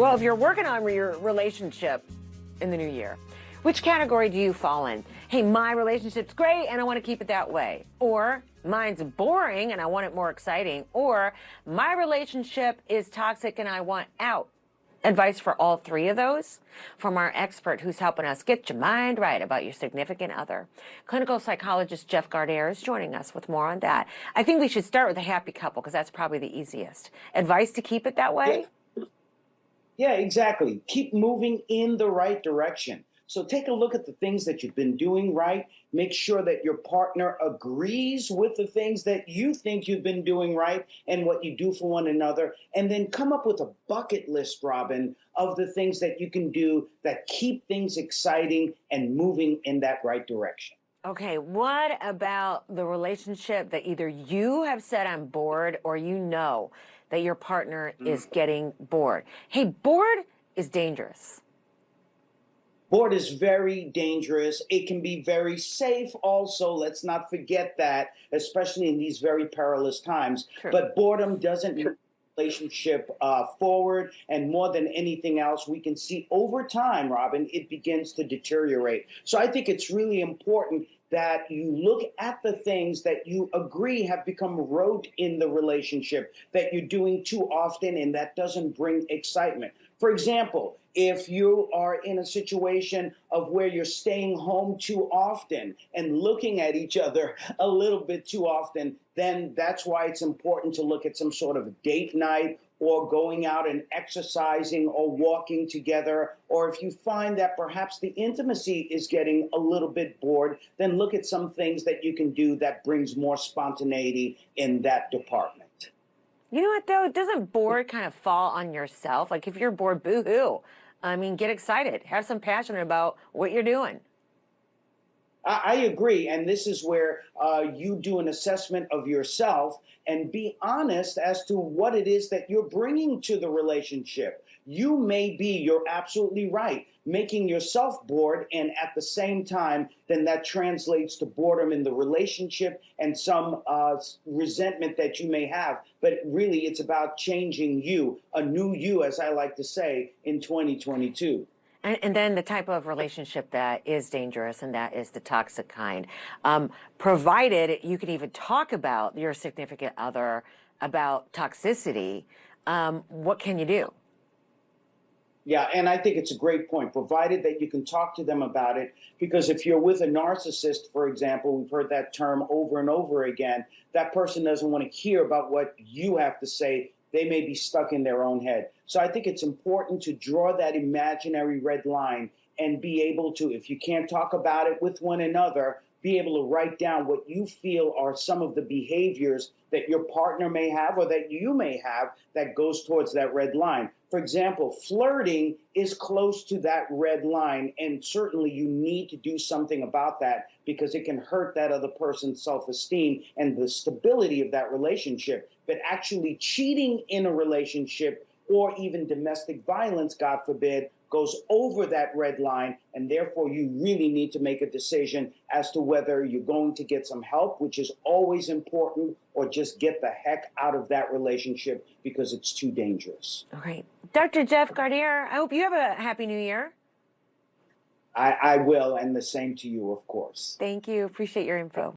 Well, if you're working on your relationship in the new year, which category do you fall in? Hey, my relationship's great and I want to keep it that way. Or mine's boring and I want it more exciting. Or my relationship is toxic and I want out. Advice for all three of those from our expert who's helping us get your mind right about your significant other. Clinical psychologist Jeff Gardere is joining us with more on that. I think we should start with a happy couple because that's probably the easiest. Advice to keep it that way? Yeah, exactly. Keep moving in the right direction. So take a look at the things that you've been doing right. Make sure that your partner agrees with the things that you think you've been doing right and what you do for one another. And then come up with a bucket list, Robin, of the things that you can do that keep things exciting and moving in that right direction. Okay, what about the relationship that either you have said I'm bored or you know that your partner is getting bored? Hey, bored is dangerous. Bored is very dangerous. It can be very safe also. Let's not forget that, especially in these very perilous times. True. But boredom doesn't move the relationship forward. And more than anything else, we can see over time, Robin, it begins to deteriorate. So I think it's really important that you look at the things that you agree have become rote in the relationship that you're doing too often and that doesn't bring excitement. For example, if you are in a situation of where you're staying home too often and looking at each other a little bit too often, then that's why it's important to look at some sort of date night or going out and exercising or walking together. Or if you find that perhaps the intimacy is getting a little bit bored, then look at some things that you can do that brings more spontaneity in that department. You know what, though? Doesn't bored kind of fall on yourself? Like, if you're bored, boo-hoo. I mean, get excited. Have some passion about what you're doing. I agree. And this is where you do an assessment of yourself and be honest as to what it is that you're bringing to the relationship. You may be, you're absolutely right, making yourself bored, and at the same time, then that translates to boredom in the relationship and some resentment that you may have. But really, it's about changing you, a new you, as I like to say, in 2022. And then the type of relationship that is dangerous, and that is the toxic kind. Provided you can even talk about your significant other, about toxicity, what can you do? Yeah, and I think it's a great point, provided that you can talk to them about it, because if you're with a narcissist, for example, we've heard that term over and over again, that person doesn't want to hear about what you have to say. They may be stuck in their own head. So I think it's important to draw that imaginary red line and be able to, if you can't talk about it with one another, be able to write down what you feel are some of the behaviors that your partner may have or that you may have that goes towards that red line. For example, flirting is close to that red line, and certainly you need to do something about that because it can hurt that other person's self-esteem and the stability of that relationship. But actually cheating in a relationship or even domestic violence, God forbid, goes over that red line, and therefore you really need to make a decision as to whether you're going to get some help, which is always important, or just get the heck out of that relationship because it's too dangerous. All right. Dr. Jeff Gardere, I hope you have a happy new year. I will, and the same to you, of course. Thank you. Appreciate your info.